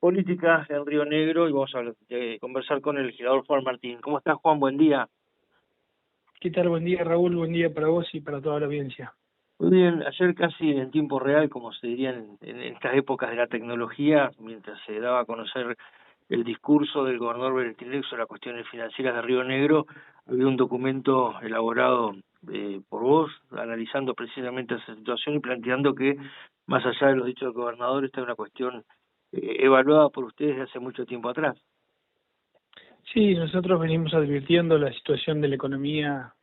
política en Río Negro y vamos a conversar con el legislador Juan Martín. ¿Cómo estás, Juan? Buen día. ¿Qué tal? Buen día, Raúl. Buen día para vos y para toda la audiencia. Muy bien, ayer casi en tiempo real, como se diría en estas épocas de la tecnología, mientras se daba a conocer el discurso del gobernador Berretinelli sobre las cuestiones financieras de Río Negro, había un documento elaborado por vos, analizando precisamente esa situación y planteando que, más allá de los dichos del gobernador, esta es una cuestión evaluada por ustedes desde hace mucho tiempo atrás. Sí, nosotros venimos advirtiendo la situación de la economía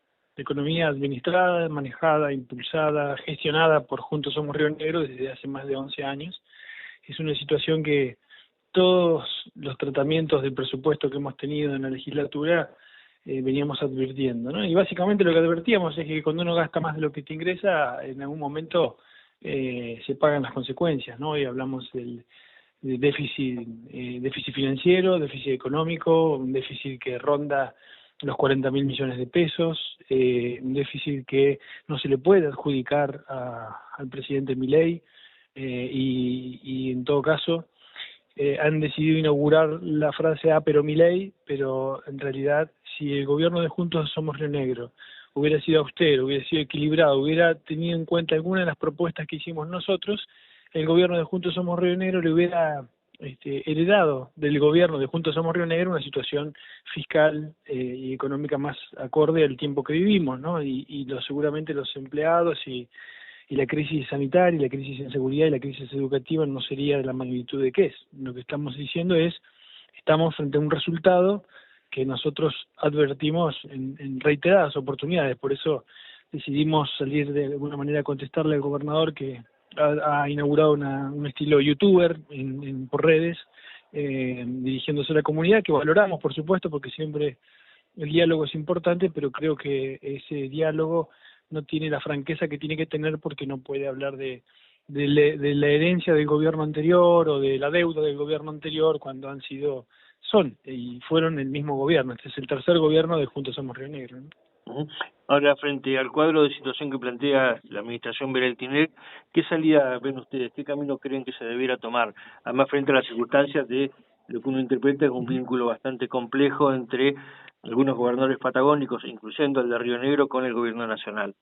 administrada, manejada, impulsada, gestionada por Juntos Somos Río Negro desde hace más de 11 años. Es una situación que todos los tratamientos del presupuesto que hemos tenido en la legislatura veníamos advirtiendo, ¿no? Y básicamente lo que advertíamos es que cuando uno gasta más de lo que te ingresa, en algún momento se pagan las consecuencias, ¿no? Y hablamos de déficit financiero, déficit económico, un déficit que ronda los 40.000 millones de pesos, un déficit que no se le puede adjudicar al presidente Milei, y en todo caso han decidido inaugurar la frase pero Milei, pero en realidad si el gobierno de Juntos Somos Río Negro hubiera sido austero, hubiera sido equilibrado, hubiera tenido en cuenta alguna de las propuestas que hicimos nosotros, el gobierno de Juntos Somos Río Negro le hubiera heredado del gobierno de Juntos Somos Río Negro una situación fiscal y económica más acorde al tiempo que vivimos, ¿no? Y seguramente los empleados y la crisis sanitaria, y la crisis en seguridad y la crisis educativa no sería de la magnitud de que es. Lo que estamos diciendo es, estamos frente a un resultado que nosotros advertimos en reiteradas oportunidades, por eso decidimos salir de alguna manera a contestarle al gobernador que ha inaugurado un estilo youtuber por redes, dirigiéndose a la comunidad, que valoramos por supuesto porque siempre el diálogo es importante, pero creo que ese diálogo no tiene la franqueza que tiene que tener porque no puede hablar de la herencia del gobierno anterior o de la deuda del gobierno anterior cuando son y fueron el mismo gobierno. Este es el tercer gobierno de Juntos Somos Río Negro, ¿no? Ahora, frente al cuadro de situación que plantea la administración Berretinelli, ¿qué salida ven ustedes? ¿Qué camino creen que se debiera tomar? Además, frente a las circunstancias de lo que uno interpreta es un vínculo bastante complejo entre algunos gobernadores patagónicos, incluyendo el de Río Negro, con el gobierno nacional.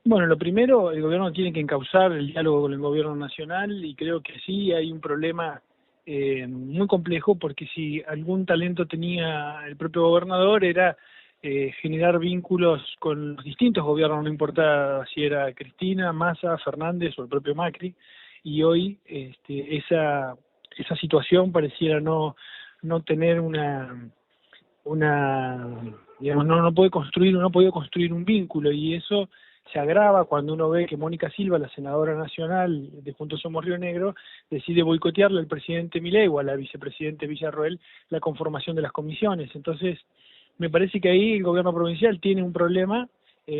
Bueno, lo primero, el gobierno tiene que encauzar el diálogo con el gobierno nacional y creo que sí hay un problema muy complejo porque si algún talento tenía el propio gobernador era generar vínculos con los distintos gobiernos, no importa si era Cristina, Massa, Fernández o el propio Macri, y hoy esa situación pareciera no tener digamos, no podido construir un vínculo, y eso se agrava cuando uno ve que Mónica Silva, la senadora nacional de Juntos Somos Río Negro, decide boicotearle al presidente Milei o a la vicepresidente Villarroel la conformación de las comisiones. Entonces, me parece que ahí el gobierno provincial tiene un problema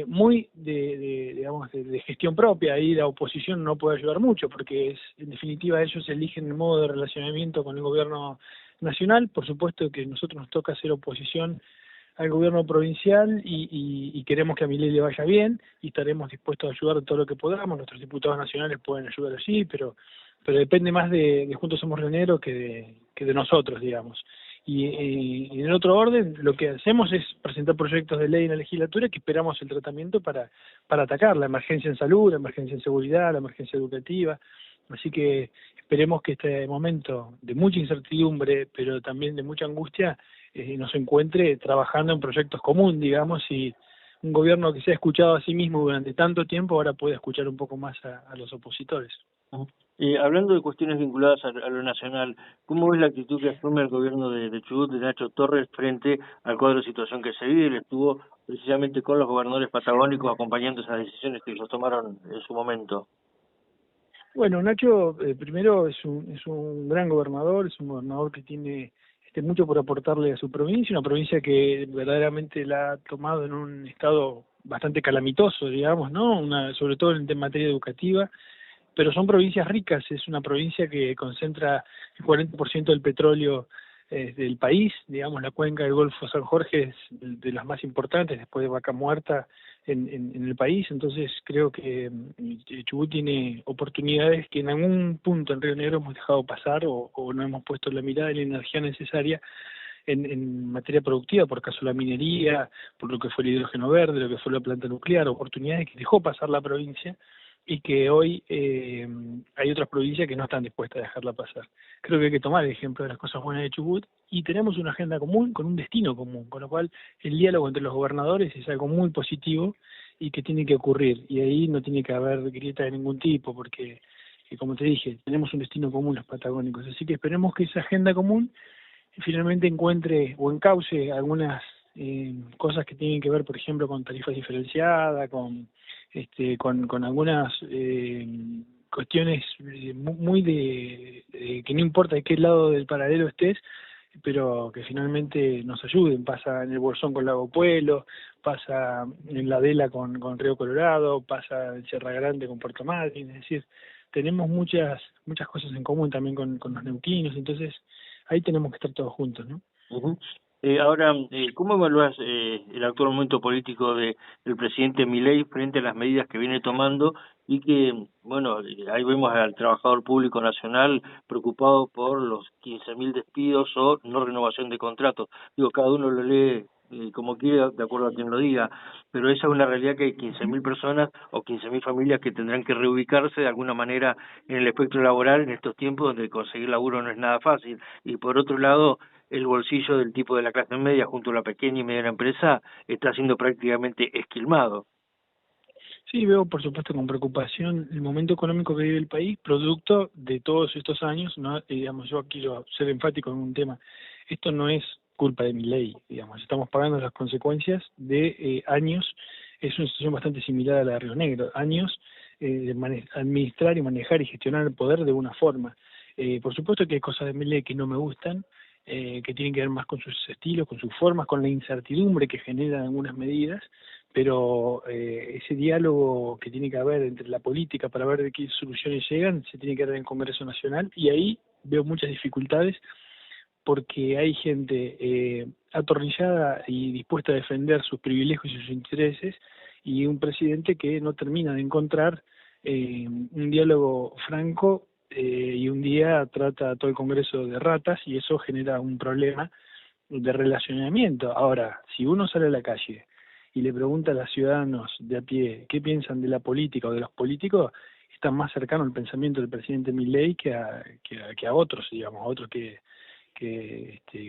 muy de gestión propia. Ahí la oposición no puede ayudar mucho porque en definitiva ellos eligen el modo de relacionamiento con el gobierno nacional. Por supuesto que a nosotros nos toca hacer oposición al gobierno provincial y queremos que a Milei le vaya bien y estaremos dispuestos a ayudar todo lo que podamos. Nuestros diputados nacionales pueden ayudar allí, pero depende más de Juntos Somos Río Negro que de nosotros, digamos. Y en el otro orden, lo que hacemos es presentar proyectos de ley en la legislatura que esperamos el tratamiento para atacar la emergencia en salud, la emergencia en seguridad, la emergencia educativa. Así que esperemos que este momento de mucha incertidumbre, pero también de mucha angustia, nos encuentre trabajando en proyectos comunes, digamos, y un gobierno que se ha escuchado a sí mismo durante tanto tiempo ahora puede escuchar un poco más a los opositores. Hablando de cuestiones vinculadas a lo nacional, ¿cómo ves la actitud que asume el gobierno de Chubut, de Nacho Torres, frente al cuadro de situación que se vive? Él estuvo precisamente con los gobernadores patagónicos acompañando esas decisiones que ellos tomaron en su momento. Bueno, Nacho, primero es un gran gobernador, es un gobernador que tiene mucho por aportarle a su provincia, una provincia que verdaderamente la ha tomado en un estado bastante calamitoso, digamos, ¿no? Sobre todo en materia educativa, pero son provincias ricas, es una provincia que concentra el 40% del petróleo del país. Digamos, la cuenca del Golfo San Jorge es de las más importantes después de Vaca Muerta en el país. Entonces creo que Chubut tiene oportunidades que en algún punto en Río Negro hemos dejado pasar o no hemos puesto la mirada y la energía necesaria en materia productiva, por caso la minería, por lo que fue el hidrógeno verde, lo que fue la planta nuclear, oportunidades que dejó pasar la provincia y que hoy hay otras provincias que no están dispuestas a dejarla pasar. Creo que hay que tomar el ejemplo de las cosas buenas de Chubut y tenemos una agenda común con un destino común, con lo cual el diálogo entre los gobernadores es algo muy positivo y que tiene que ocurrir, y ahí no tiene que haber grieta de ningún tipo, porque como te dije, tenemos un destino común los patagónicos, así que esperemos que esa agenda común finalmente encuentre o encauce algunas cosas que tienen que ver, por ejemplo, con tarifas diferenciadas, con algunas cuestiones muy de que no importa de qué lado del paralelo estés, pero que finalmente nos ayuden. Pasa en el Bolsón con Lago Puelo, pasa en la Adela con Río Colorado, pasa en Sierra Grande con Puerto Madryn, es decir, tenemos muchas cosas en común también con los neuquinos, entonces ahí tenemos que estar todos juntos, ¿no? Ujú. Ahora, ¿cómo evalúas el actual momento político del presidente Milei frente a las medidas que viene tomando y que, bueno, ahí vemos al trabajador público nacional preocupado por los 15.000 despidos o no renovación de contratos? Digo, cada uno lo lee como quiera, de acuerdo a quien lo diga, pero esa es una realidad que hay 15.000 personas o 15.000 familias que tendrán que reubicarse de alguna manera en el espectro laboral en estos tiempos donde conseguir laburo no es nada fácil. Y por otro lado, el bolsillo del tipo de la clase media junto a la pequeña y mediana empresa está siendo prácticamente esquilmado. Sí, veo por supuesto con preocupación el momento económico que vive el país, producto de todos estos años, ¿no? Digamos, yo quiero ser enfático en un tema. Esto no es culpa de mi ley, digamos, estamos pagando las consecuencias de años. Es una situación bastante similar a la de Río Negro, años de administrar y manejar y gestionar el poder de una forma. Por supuesto que hay cosas de mi ley que no me gustan, que tienen que ver más con sus estilos, con sus formas, con la incertidumbre que generan algunas medidas, pero ese diálogo que tiene que haber entre la política para ver de qué soluciones llegan se tiene que dar en el Congreso Nacional, y ahí veo muchas dificultades porque hay gente atornillada y dispuesta a defender sus privilegios y sus intereses, y un presidente que no termina de encontrar un diálogo franco, y un día trata a todo el Congreso de ratas y eso genera un problema de relacionamiento. Ahora, si uno sale a la calle y le pregunta a los ciudadanos de a pie qué piensan de la política o de los políticos, están más cercano al pensamiento del presidente Milei que a otros, digamos, a otros que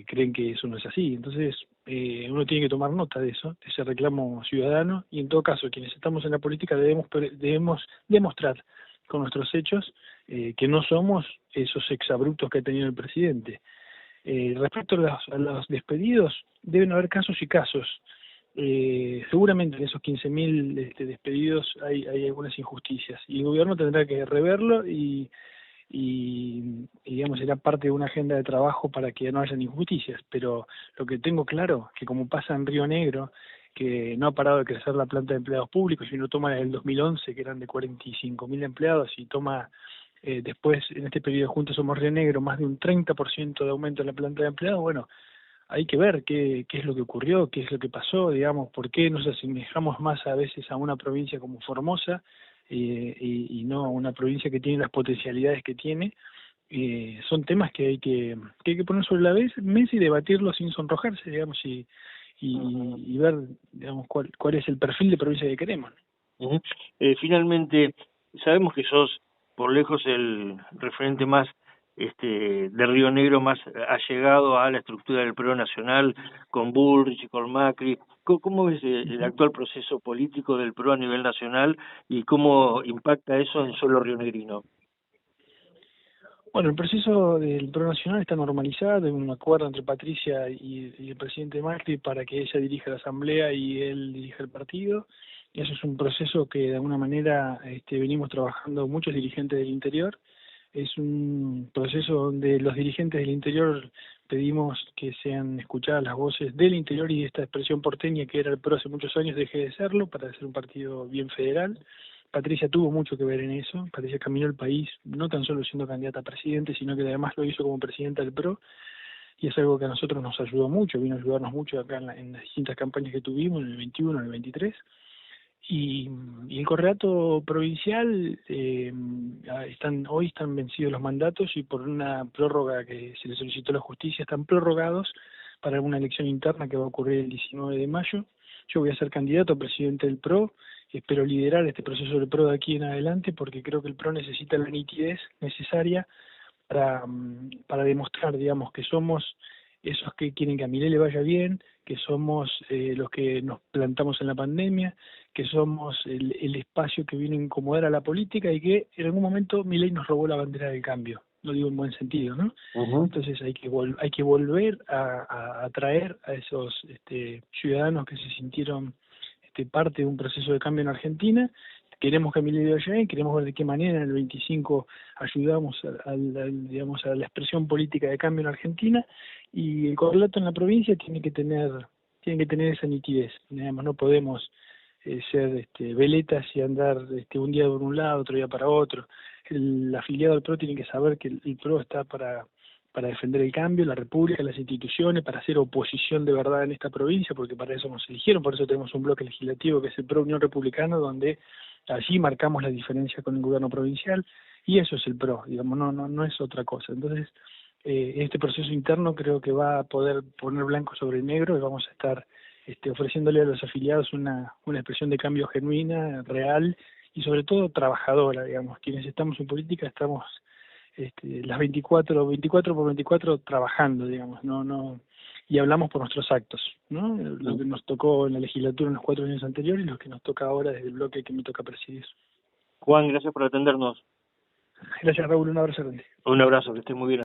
creen que eso no es así. Entonces, uno tiene que tomar nota de eso, de ese reclamo ciudadano, y en todo caso, quienes estamos en la política debemos demostrar con nuestros hechos que no somos esos exabruptos que ha tenido el presidente. Respecto a los despedidos, deben haber casos y casos. Seguramente en esos 15.000 despedidos hay algunas injusticias y el gobierno tendrá que reverlo y digamos será parte de una agenda de trabajo para que no hayan injusticias, pero lo que tengo claro que como pasa en Río Negro, que no ha parado de crecer la planta de empleados públicos, y uno toma desde el 2011 que eran de 45.000 empleados y toma después en este periodo de Juntos Somos Río Negro más de un 30% de aumento en la planta de empleados. Bueno, hay que ver qué es lo que ocurrió, qué es lo que pasó, digamos, por qué nos asemejamos más a veces a una provincia como Formosa y no a una provincia que tiene las potencialidades que tiene. Son temas que hay que poner sobre la mesa y debatirlos sin sonrojarse, digamos, y ver, digamos, cuál es el perfil de provincia que queremos. Uh-huh. Finalmente, sabemos que sos por lejos el referente más de Río Negro más allegado a la estructura del PRO nacional, con Bullrich y con Macri. ¿Cómo ves el actual proceso político del PRO a nivel nacional y cómo impacta eso en suelo rionegrino? Bueno, el proceso del PRO nacional está normalizado, en un acuerdo entre Patricia y el presidente Macri para que ella dirija la asamblea y él dirija el partido. Y eso es un proceso que de alguna manera venimos trabajando muchos dirigentes del interior. Es un proceso donde los dirigentes del interior pedimos que sean escuchadas las voces del interior y de esta expresión porteña que era el PRO hace muchos años deje de serlo para ser un partido bien federal. Patricia tuvo mucho que ver en eso. Patricia caminó el país no tan solo siendo candidata a presidente, sino que además lo hizo como presidenta del PRO. y es algo que a nosotros nos ayudó mucho, vino a ayudarnos mucho acá en las distintas campañas que tuvimos, en el 21, en el 23. Y el correlato provincial, hoy están vencidos los mandatos y por una prórroga que se le solicitó a la justicia están prorrogados para una elección interna que va a ocurrir el 19 de mayo. Yo voy a ser candidato a presidente del PRO, espero liderar este proceso del PRO de aquí en adelante porque creo que el PRO necesita la nitidez necesaria para demostrar, digamos, que somos esos que quieren que a Milei le vaya bien, que somos los que nos plantamos en la pandemia, que somos el espacio que viene a incomodar a la política y que en algún momento Milei nos robó la bandera del cambio. Lo digo en buen sentido, ¿no? Uh-huh. Entonces hay que volver a atraer a esos ciudadanos que se sintieron parte de un proceso de cambio en Argentina. Queremos que Milei vaya bien, queremos ver de qué manera en el 25 ayudamos digamos, a la expresión política de cambio en Argentina, y el correlato en la provincia tiene que tener esa nitidez. Digamos, no podemos ser veletas y andar un día por un lado, otro día para otro. El afiliado al PRO tiene que saber que el PRO está para defender el cambio, la república, las instituciones, para hacer oposición de verdad en esta provincia, porque para eso nos eligieron, por eso tenemos un bloque legislativo que es el PRO Unión Republicana, donde allí marcamos la diferencia con el gobierno provincial, y eso es el PRO, digamos, no es otra cosa. Entonces, este proceso interno creo que va a poder poner blanco sobre negro y vamos a estar ofreciéndole a los afiliados una expresión de cambio genuina, real y sobre todo trabajadora, digamos. Quienes estamos en política estamos las 24 por 24 trabajando, digamos, y hablamos por nuestros actos, ¿no? Lo que nos tocó en la legislatura en los 4 años anteriores y lo que nos toca ahora desde el bloque que me toca presidir. Juan, gracias por atendernos. Gracias, Raúl, un abrazo grande. Un abrazo, que estés muy bien.